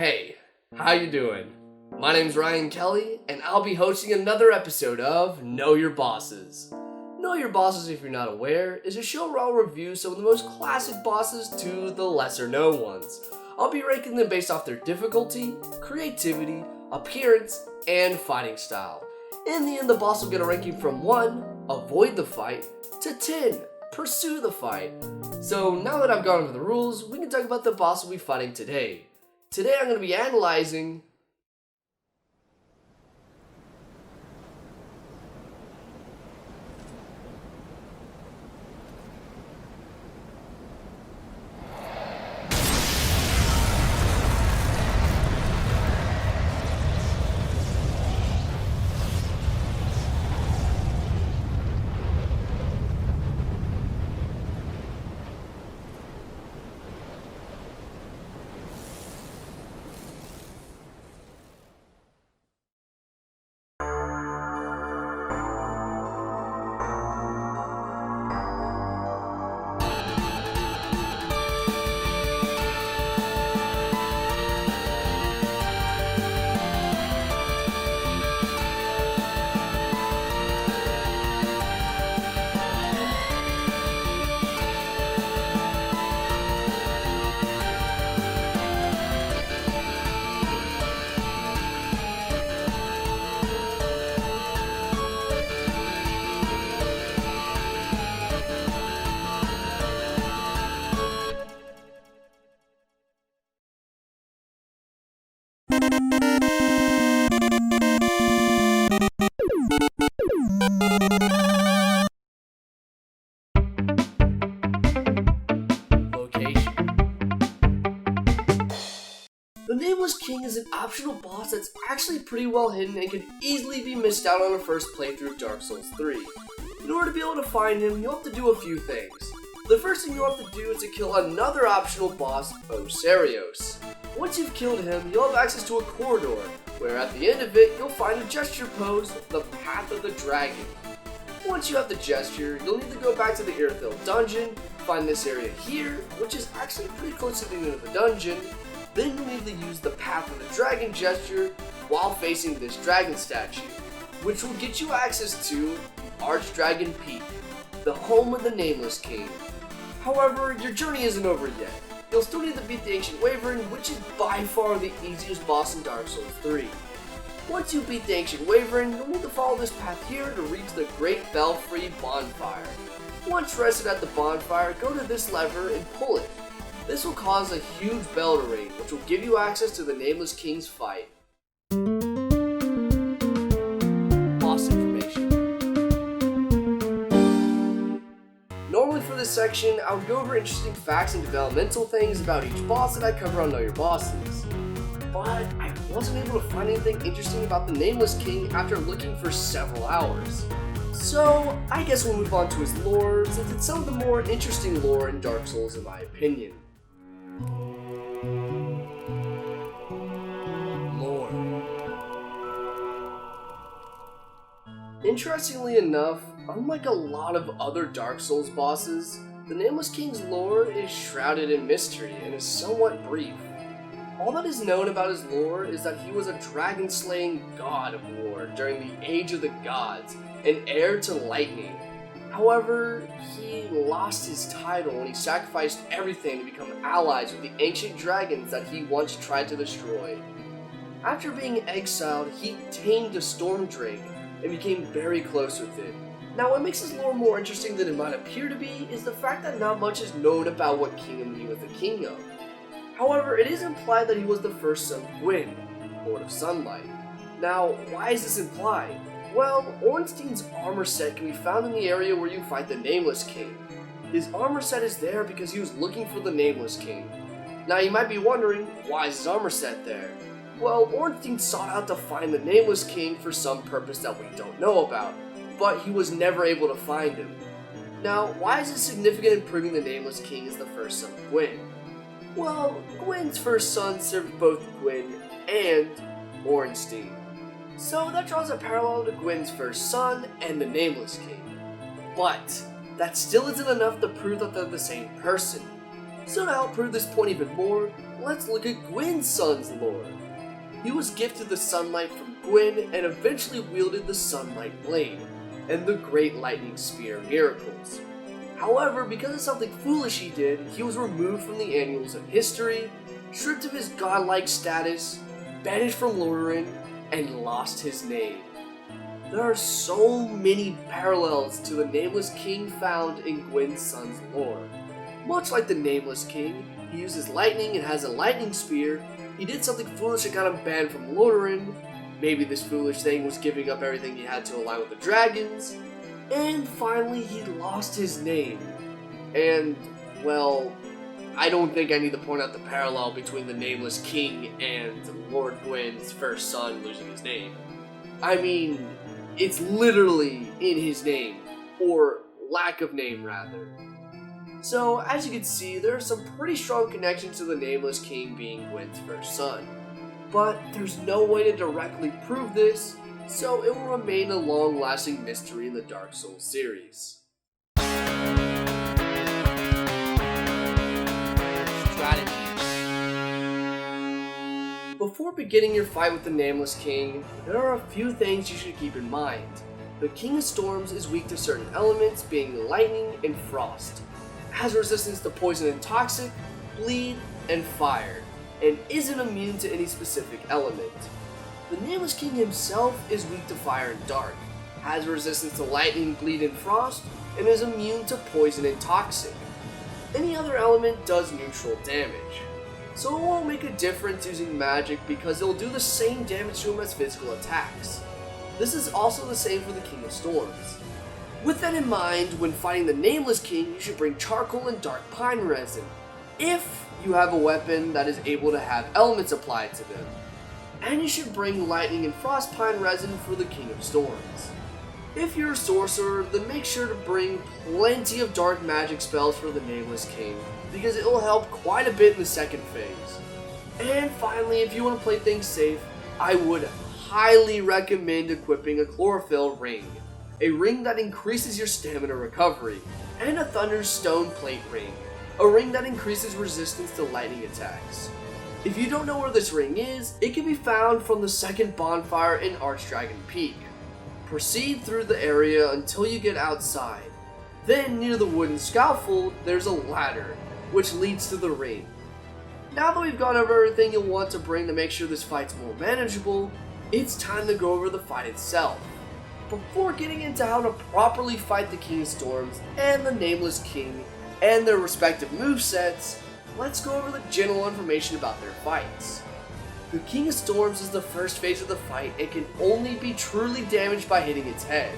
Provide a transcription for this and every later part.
Hey, how you doing? My name's Ryan Kelly, and I'll be hosting another episode of Know Your Bosses. Know Your Bosses, if you're not aware, is a show where I'll review some of the most classic bosses to the lesser known ones. I'll be ranking them based off their difficulty, creativity, appearance, and fighting style. In the end, the boss will get a ranking from 1, avoid the fight, to 10, pursue the fight. So now that I've gone over the rules, we can talk about the boss we'll be fighting today. Today I'm going to be analyzing location. The Nameless King is an optional boss that's actually pretty well hidden and can easily be missed out on a first playthrough of Dark Souls 3. In order to be able to find him, you'll have to do a few things. The first thing you'll have to do is to kill another optional boss, Osarios. Once you've killed him, you'll have access to a corridor, where at the end of it, you'll find a gesture pose, the Path of the Dragon. Once you have the gesture, you'll need to go back to the Irithyll dungeon, find this area here, which is actually pretty close to the end of the dungeon. Then you'll need to use the Path of the Dragon gesture while facing this dragon statue, which will get you access to Archdragon Peak, the home of the Nameless King. However, your journey isn't over yet. You'll still need to beat the Ancient Wyvern, which is by far the easiest boss in Dark Souls 3. Once you beat the Ancient Wyvern, you'll need to follow this path here to reach the Great Belfry bonfire. Once rested at the bonfire, go to this lever and pull it. This will cause a huge bell to ring, which will give you access to the Nameless King's fight. Boss information. Normally for this section, I would go over interesting facts and developmental things about each boss that I cover on Know Your Bosses. But I wasn't able to find anything interesting about the Nameless King after looking for several hours. So I guess we'll move on to his lore, since it's some of the more interesting lore in Dark Souls in my opinion. Lore. Interestingly enough, unlike a lot of other Dark Souls bosses, the Nameless King's lore is shrouded in mystery and is somewhat brief. All that is known about his lore is that he was a dragon-slaying god of war during the Age of the Gods, and heir to lightning. However, he lost his title when he sacrificed everything to become allies with the ancient dragons that he once tried to destroy. After being exiled, he tamed a storm drake and became very close with it. Now, what makes his lore more interesting than it might appear to be is the fact that not much is known about what kingdom he was the king of. However, it is implied that he was the first son of Gwyn, Lord of Sunlight. Now, why is this implied? Well, Ornstein's armor set can be found in the area where you fight the Nameless King. His armor set is there because he was looking for the Nameless King. Now you might be wondering, why is his armor set there? Well, Ornstein sought out to find the Nameless King for some purpose that we don't know about, but he was never able to find him. Now, why is it significant in proving the Nameless King is the first son of Gwyn? Well, Gwyn's first son served both Gwyn and Ornstein. So that draws a parallel to Gwyn's first son and the Nameless King. But that still isn't enough to prove that they're the same person. So to help prove this point even more, let's look at Gwyn's son's lore. He was gifted the sunlight from Gwyn and eventually wielded the sunlight blade and the great lightning spear miracles. However, because of something foolish he did, he was removed from the annals of history, stripped of his godlike status, banished from Lordaeron, and lost his name. There are so many parallels to the Nameless King found in Gwyn's son's lore. Much like the Nameless King, he uses lightning and has a lightning spear. He did something foolish that got him banned from Lordaeron. Maybe this foolish thing was giving up everything he had to align with the dragons. And finally, he lost his name. And, well, I don't think I need to point out the parallel between the Nameless King and Lord Gwyn's first son losing his name. I mean, it's literally in his name, or lack of name rather. So, as you can see, there are some pretty strong connections to the Nameless King being Gwyn's first son. But there's no way to directly prove this, so it will remain a long-lasting mystery in the Dark Souls series. Before beginning your fight with the Nameless King, there are a few things you should keep in mind. The King of Storms is weak to certain elements, being lightning and frost, has resistance to poison and toxic, bleed, and fire, and isn't immune to any specific element. The Nameless King himself is weak to fire and dark, has resistance to lightning, bleed, and frost, and is immune to poison and toxic. Any other element does neutral damage. So it won't make a difference using magic because it will do the same damage to him as physical attacks. This is also the same for the King of Storms. With that in mind, when fighting the Nameless King, you should bring charcoal and dark pine resin, if you have a weapon that is able to have elements applied to them. And you should bring lightning and frost pine resin for the King of Storms. If you're a sorcerer, then make sure to bring plenty of dark magic spells for the Nameless King, because it will help quite a bit in the second phase. And finally, if you want to play things safe, I would highly recommend equipping a chlorophyll ring, a ring that increases your stamina recovery, and a thunderstone plate ring, a ring that increases resistance to lightning attacks. If you don't know where this ring is, it can be found from the second bonfire in Archdragon Peak. Proceed through the area until you get outside. Then, near the wooden scaffold, there's a ladder, which leads to the ring. Now that we've gone over everything you'll want to bring to make sure this fight's more manageable, it's time to go over the fight itself. Before getting into how to properly fight the King of Storms and the Nameless King and their respective movesets, let's go over the general information about their fights. The King of Storms is the first phase of the fight and can only be truly damaged by hitting its head.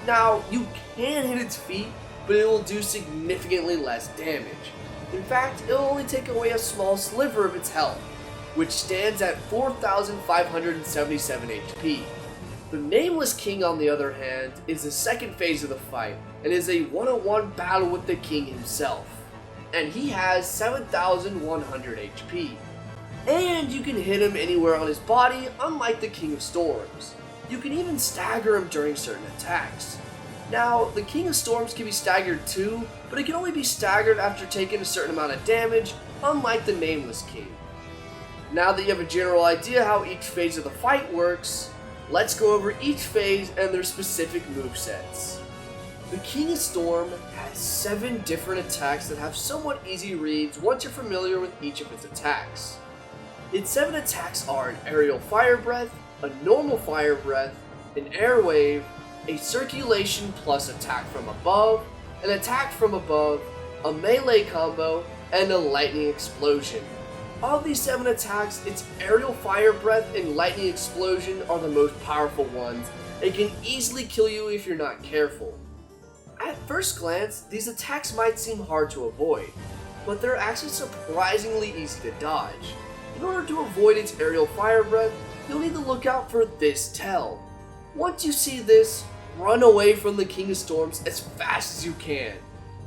Now, you can hit its feet, but it will do significantly less damage. In fact, it will only take away a small sliver of its health, which stands at 4,577 HP. The Nameless King, on the other hand, is the second phase of the fight, and is a one-on-one battle with the King himself. And he has 7,100 HP. And you can hit him anywhere on his body, unlike the King of Storms. You can even stagger him during certain attacks. Now, the King of Storms can be staggered too, but it can only be staggered after taking a certain amount of damage, unlike the Nameless King. Now that you have a general idea how each phase of the fight works, let's go over each phase and their specific movesets. The King of Storm has 7 different attacks that have somewhat easy reads once you're familiar with each of its attacks. Its 7 attacks are an aerial fire breath, a normal fire breath, an air wave, a circulation plus attack from above, an attack from above, a melee combo, and a lightning explosion. Of these 7 attacks, its aerial fire breath and lightning explosion are the most powerful ones and can easily kill you if you're not careful. At first glance, these attacks might seem hard to avoid, but they're actually surprisingly easy to dodge. In order to avoid its aerial fire breath, you'll need to look out for this tell. Once you see this, run away from the King of Storms as fast as you can.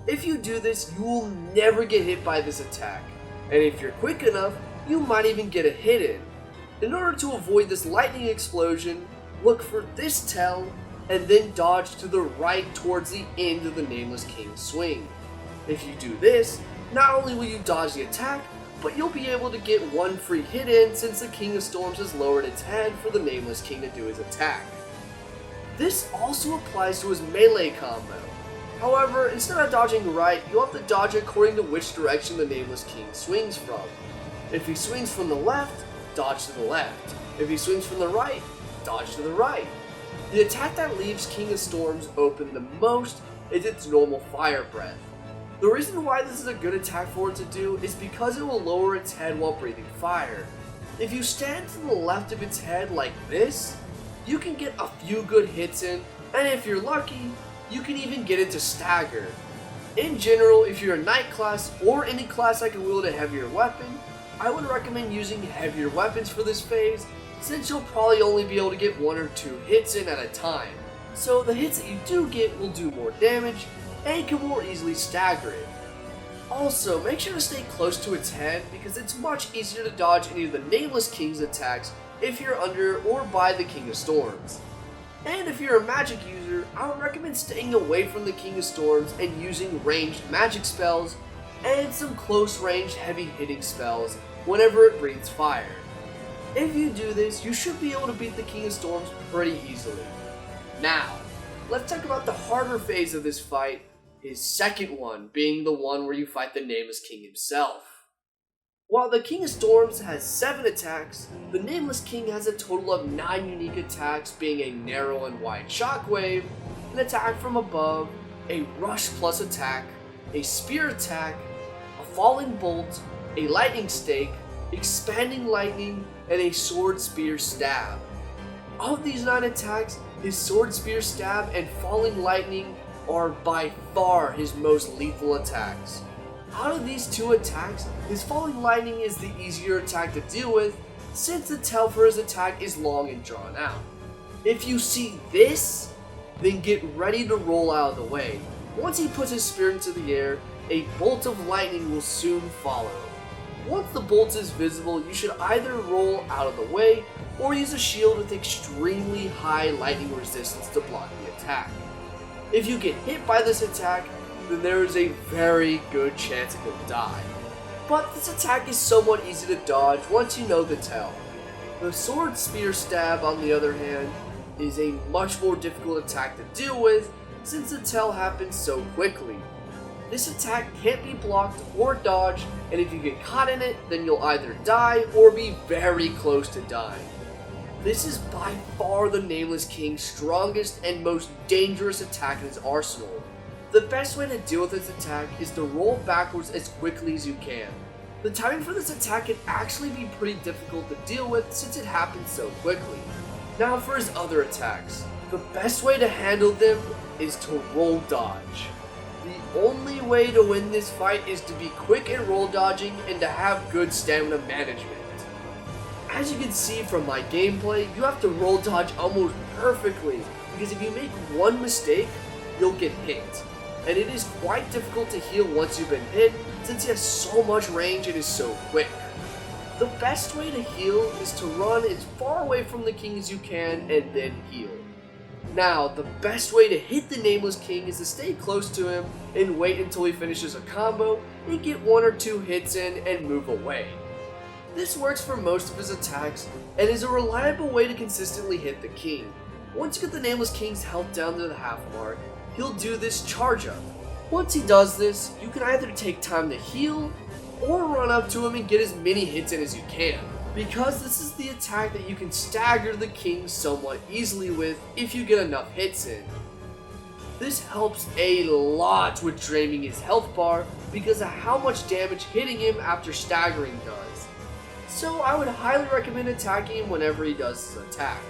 If you do this, you will never get hit by this attack, and if you're quick enough, you might even get a hit in. In order to avoid this lightning explosion, look for this tell, and then dodge to the right towards the end of the Nameless King's swing. If you do this, Not only will you dodge the attack, but you'll be able to get one free hit in since the King of Storms has lowered its head for the Nameless King to do his attack. This also applies to his melee combo. However, instead of dodging right, you'll have to dodge according to which direction the Nameless King swings from. If he swings from the left, dodge to the left. If he swings from the right, dodge to the right. The attack that leaves King of Storms open the most is its normal fire breath. The reason why this is a good attack for it to do is because it will lower its head while breathing fire. If you stand to the left of its head like this, you can get a few good hits in, and if you're lucky, you can even get it to stagger. In general, if you're a knight class or any class that can wield a heavier weapon, I would recommend using heavier weapons for this phase, since you'll probably only be able to get 1 or 2 hits in at a time. So the hits that you do get will do more damage, and can more easily stagger it. Also, make sure to stay close to its head because it's much easier to dodge any of the Nameless King's attacks if you're under or by the King of Storms. And if you're a magic user, I would recommend staying away from the King of Storms and using ranged magic spells and some close range heavy hitting spells whenever it breathes fire. If you do this, you should be able to beat the King of Storms pretty easily. Now, let's talk about the harder phase of this fight, his second one being the one where you fight the Nameless King himself. While the King of Storms has 7 attacks, the Nameless King has a total of 9 unique attacks, being a narrow and wide shockwave, an attack from above, a rush plus attack, a spear attack, a falling bolt, a lightning stake, expanding lightning, and a sword spear stab. Of these 9 attacks, his sword spear stab and falling lightning are by far his most lethal attacks. Out of these 2 attacks, his falling lightning is the easier attack to deal with since the tail for his attack is long and drawn out. If you see this, then get ready to roll out of the way. Once he puts his spear into the air, a bolt of lightning will soon follow. Once the bolt is visible, you should either roll out of the way or use a shield with extremely high lightning resistance to block the attack. If you get hit by this attack, then there is a very good chance it will die. But this attack is somewhat easy to dodge once you know the tell. The sword spear stab, on the other hand, is a much more difficult attack to deal with since the tell happens so quickly. This attack can't be blocked or dodged, and if you get caught in it, then you'll either die or be very close to dying. This is by far the Nameless King's strongest and most dangerous attack in his arsenal. The best way to deal with this attack is to roll backwards as quickly as you can. The timing for this attack can actually be pretty difficult to deal with since it happens so quickly. Now for his other attacks. The best way to handle them is to roll dodge. The only way to win this fight is to be quick at roll dodging and to have good stamina management. As you can see from my gameplay, you have to roll dodge almost perfectly, because if you make one mistake, you'll get hit. And it is quite difficult to heal once you've been hit, since he has so much range and is so quick. The best way to heal is to run as far away from the king as you can and then heal. Now, the best way to hit the Nameless King is to stay close to him and wait until he finishes a combo and get 1 or 2 hits in and move away. This works for most of his attacks and is a reliable way to consistently hit the king. Once you get the Nameless King's health down to the half mark, he'll do this charge up. Once he does this, you can either take time to heal or run up to him and get as many hits in as you can, because this is the attack that you can stagger the king somewhat easily with if you get enough hits in. This helps a lot with draining his health bar because of how much damage hitting him after staggering does. So I would highly recommend attacking him whenever he does his attack.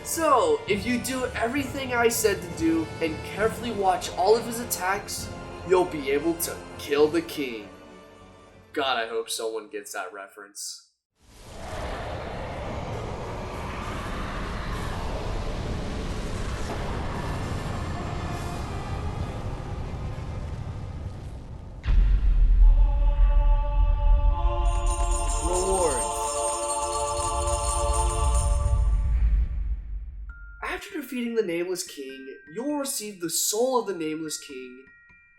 So, if you do everything I said to do and carefully watch all of his attacks, you'll be able to kill the king. God, I hope someone gets that reference. After defeating the Nameless King, you'll receive the soul of the Nameless King,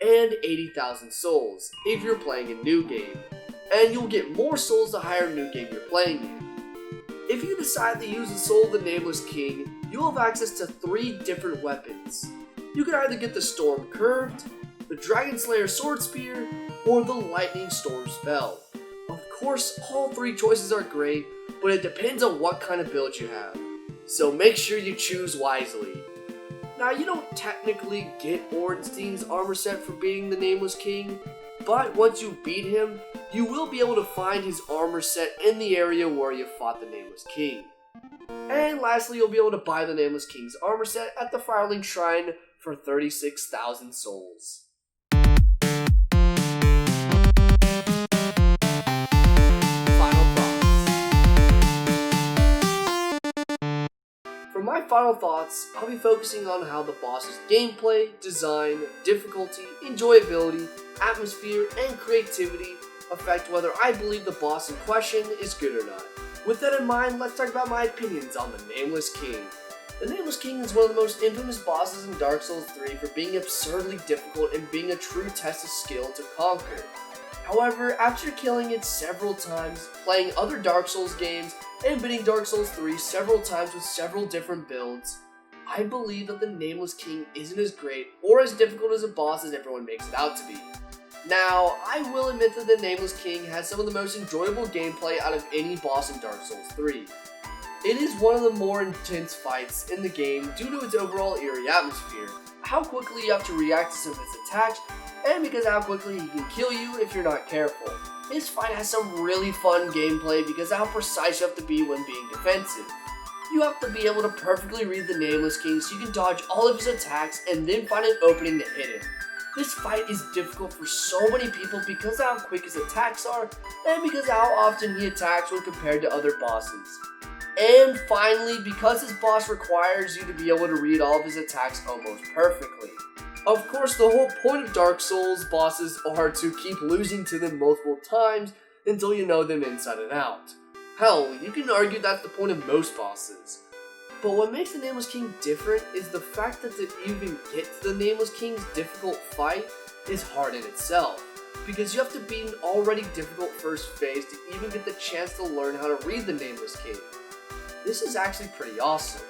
and 80,000 souls if you're playing a new game, and you'll get more souls the higher new game you're playing in. If you decide to use the soul of the Nameless King, you'll have access to 3 different weapons. You can either get the Storm Curved, the Dragon Slayer Sword Spear, or the Lightning Storm Spell. Of course, all 3 choices are great, but it depends on what kind of build you have, so make sure you choose wisely. Now, you don't technically get Ornstein's armor set for beating the Nameless King, but once you beat him, you will be able to find his armor set in the area where you fought the Nameless King. And lastly, you'll be able to buy the Nameless King's armor set at the Firelink Shrine for 36,000 souls. For my final thoughts, I'll be focusing on how the boss's gameplay, design, difficulty, enjoyability, atmosphere, and creativity affect whether I believe the boss in question is good or not. With that in mind, let's talk about my opinions on the Nameless King. The Nameless King is one of the most infamous bosses in Dark Souls 3 for being absurdly difficult and being a true test of skill to conquer. However, after killing it several times, playing other Dark Souls games, and beating Dark Souls 3 several times with several different builds, I believe that the Nameless King isn't as great or as difficult as a boss as everyone makes it out to be. Now, I will admit that the Nameless King has some of the most enjoyable gameplay out of any boss in Dark Souls 3. It is one of the more intense fights in the game due to its overall eerie atmosphere, how quickly you have to react to some of his attacks, and because how quickly he can kill you if you're not careful. This fight has some really fun gameplay because of how precise you have to be when being defensive. You have to be able to perfectly read the Nameless King so you can dodge all of his attacks and then find an opening to hit him. This fight is difficult for so many people because of how quick his attacks are and because of how often he attacks when compared to other bosses. And finally, because this boss requires you to be able to read all of his attacks almost perfectly. Of course, the whole point of Dark Souls bosses are to keep losing to them multiple times until you know them inside and out. Hell, you can argue that's the point of most bosses. But what makes the Nameless King different is the fact that to even get to the Nameless King's difficult fight is hard in itself, because you have to beat an already difficult first phase to even get the chance to learn how to read the Nameless King. This is actually pretty awesome,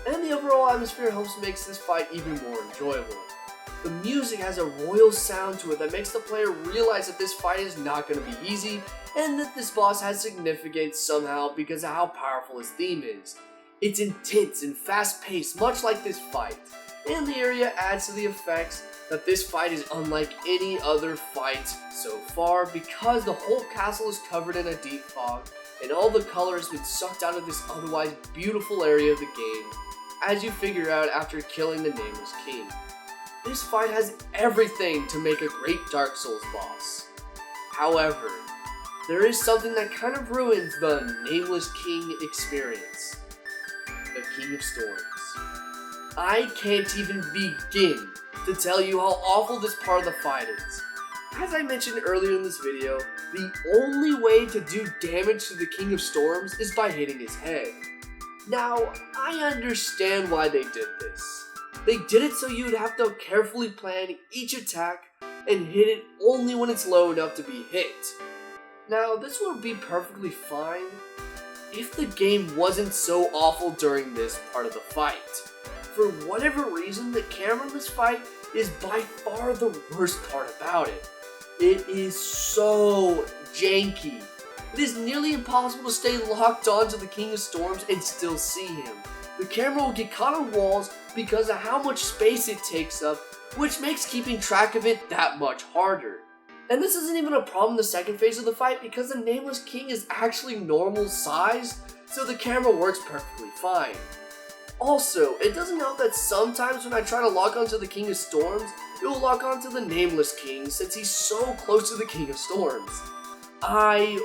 and the overall atmosphere helps make this fight even more enjoyable. The music has a royal sound to it that makes the player realize that this fight is not going to be easy, and that this boss has significance somehow because of how powerful his theme is. It's intense and fast-paced, much like this fight, and the area adds to the effects that this fight is unlike any other fight so far because the whole castle is covered in a deep fog, and all the color has been sucked out of this otherwise beautiful area of the game, as you figure out after killing the Nameless King. This fight has everything to make a great Dark Souls boss. However, there is something that kind of ruins the Nameless King experience. The King of Storms. I can't even begin to tell you how awful this part of the fight is. As I mentioned earlier in this video, the only way to do damage to the King of Storms is by hitting his head. Now, I understand why they did this. They did it so you'd have to carefully plan each attack and hit it only when it's low enough to be hit. Now, this would be perfectly fine if the game wasn't so awful during this part of the fight. For whatever reason, the camera in this fight is by far the worst part about it. It is so janky. It is nearly impossible to stay locked onto the King of Storms and still see him. The camera will get caught on walls because of how much space it takes up, which makes keeping track of it that much harder. And this isn't even a problem in the second phase of the fight because the Nameless King is actually normal size, so the camera works perfectly fine. Also, it doesn't help that sometimes when I try to lock onto the King of Storms, it will lock onto the Nameless King since he's so close to the King of Storms. I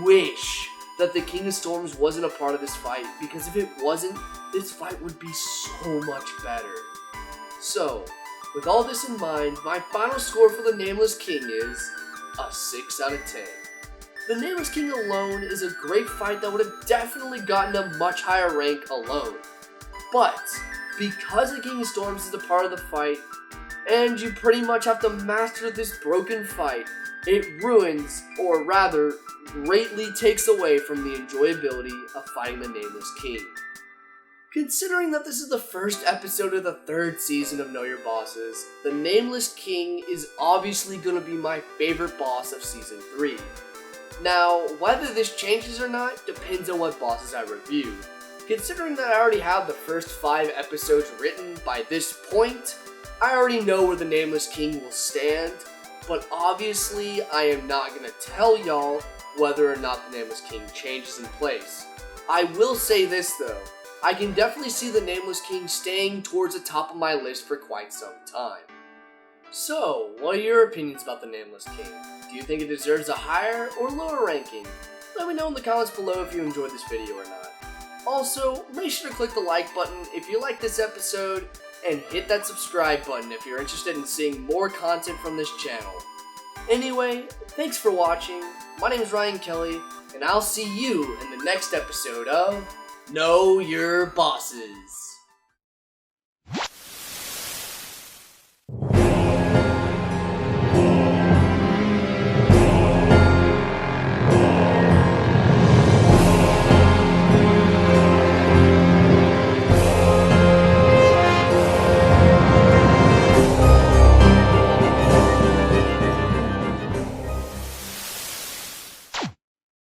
wish that the King of Storms wasn't a part of this fight, because if it wasn't, this fight would be so much better. So, with all this in mind, my final score for the Nameless King is a 6 out of 10. The Nameless King alone is a great fight that would have definitely gotten a much higher rank alone. But, because the King of Storms is a part of the fight, and you pretty much have to master this broken fight. It ruins, or rather, greatly takes away from the enjoyability of fighting the Nameless King. Considering that this is the first episode of the 3rd season of Know Your Bosses, the Nameless King is obviously going to be my favorite boss of Season 3. Now, whether this changes or not depends on what bosses I review. Considering that I already have the first 5 episodes written by this point, I already know where the Nameless King will stand, but obviously I am not going to tell y'all whether or not the Nameless King changes in place. I will say this though, I can definitely see the Nameless King staying towards the top of my list for quite some time. So, what are your opinions about the Nameless King? Do you think it deserves a higher or lower ranking? Let me know in the comments below if you enjoyed this video or not. Also, make sure to click the like button if you like this episode, and hit that subscribe button if you're interested in seeing more content from this channel. Anyway, thanks for watching, my name is Ryan Kelly, and I'll see you in the next episode of Know Your Bosses.